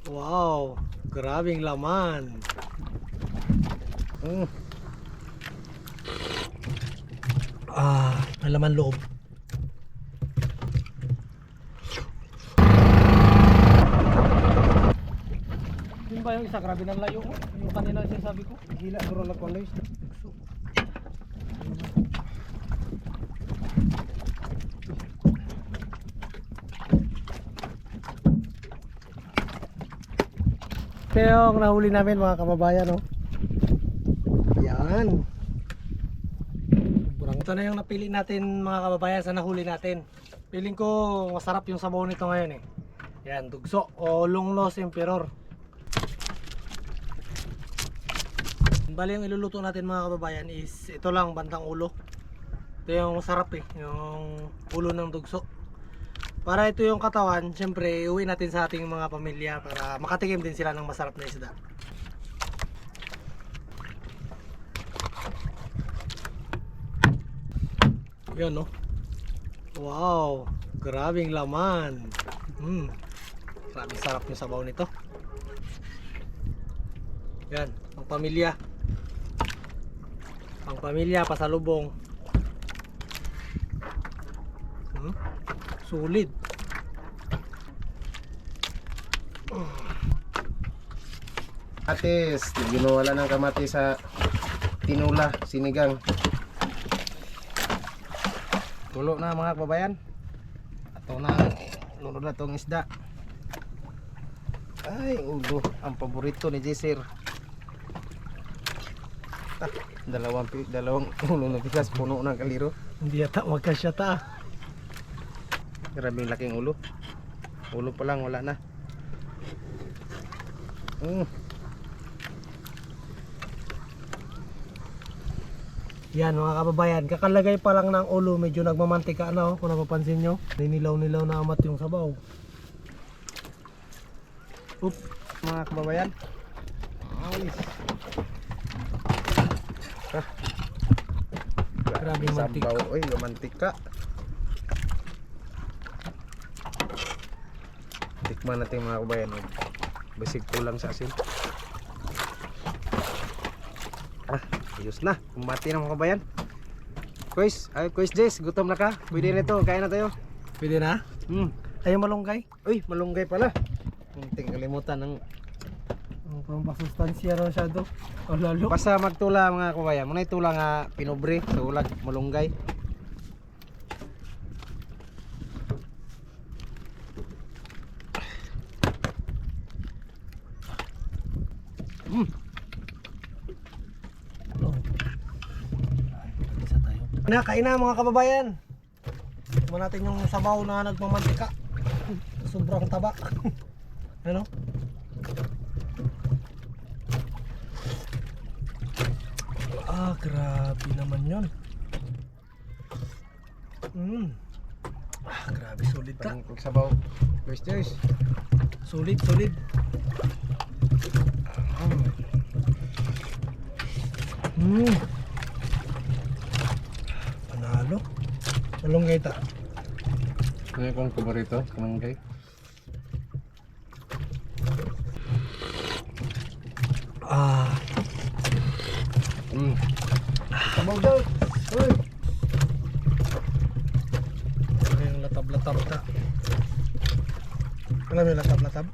Wow, grabing laman. May laman loob. Yun ba yung isa? Grabe ng layo ko. Yung kanina sinasabi ko. Gila, bro, nagpanoy. Ito yung nahuli namin mga kababayan, no? Yan. Ito na yung napili natin mga kababayan sa nahuli natin. Piling ko masarap yung sabaw nito ngayon eh. Yan, dugso o lunglos emperor. Bali yung iluluto natin mga kababayan is ito lang, bandang ulo. Ito yung masarap eh, yung ulo ng dugso. Para ito yung katawan, syempre uwi natin sa ating mga pamilya para makatikim din sila ng masarap na isda. Yun, no? Wow, grabing laman. Grabe sarap yung sabaw nito. Yan, pang pamilya. Pang pamilya, pasalubong. Sulit. Kamatis, ginawala ng kamatis sa tinula, sinigang. Tulo na mga kababayan. Ato na lunod na tong isda. Ay, ulo, ang paborito ni Jesir. Dalawang ulo na pikas, puno ng kaliro. Hindi yata magkasya ta. Grabing laking ulo. Ulo pa lang, wala na. Yan mga kababayan, kakalagay pa lang ng ulo, medyo nagmamantika na, oh, kung napapansin nyo. Ninilaw-nilaw na amat yung sabaw. Oop, mga kababayan. Ayos. Grabe mantika. Sabaw, oy, mantika. Tikman natin mga kababayan. Basig kulang sa asin. Ayos na. Kumati na mga kababayan. Kuis Jess, gutom na ka? Pwede na ito, kain na tayo. Pwede na? Ayaw malunggay? Uy, malunggay pala. Hindi kalimutan ng Pang pasustansya rin siya do. O lalo. basta magtula mga kababayan. Muna itula nga pinobre, so ulag malunggay. Kain na mga kababayan. Tignan natin yung sabaw na nagmamantika. Sobrang taba. Ano? Grabe naman yun. Grabe, solid ka. Pag sabaw. Kuis Jess. Solid, solid. Panalo. Malunggay ta. Ano yung paborito? Malunggay. Sabaw daw. Uy. Ano yung latab-latab na? Alam mo yung latab-latab?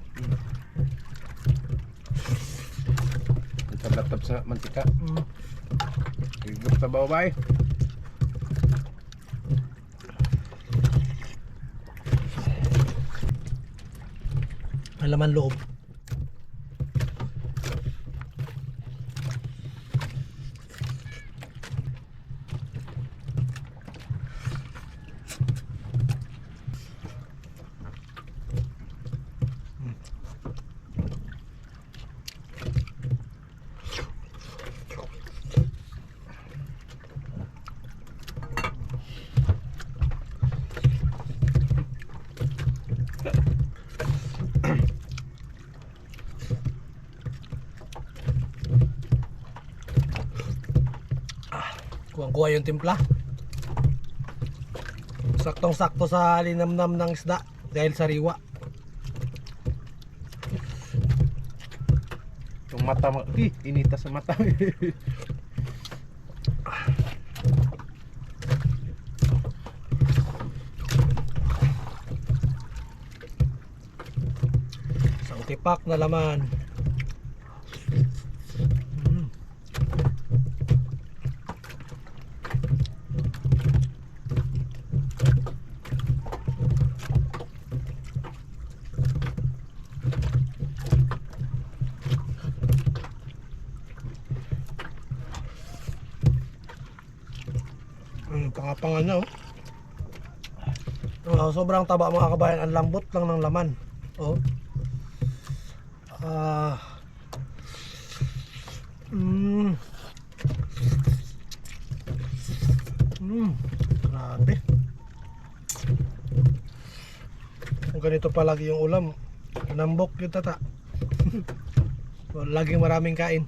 Latab-latab sa mantika. Higop sa bawabay. May laman loob. Kuha yung timpla. Saktong-sakto sa linamnam ng isda dahil sariwa. Yung mata mo, inita sa mata. Isang tipak na laman. Mm. Pangapangan na oh. Sobrang taba mga kabayan, ang lambot lang ng laman. Oh. Grabe. Kung ganito palagi yung ulam, nambok yung tata. Laging maraming kain.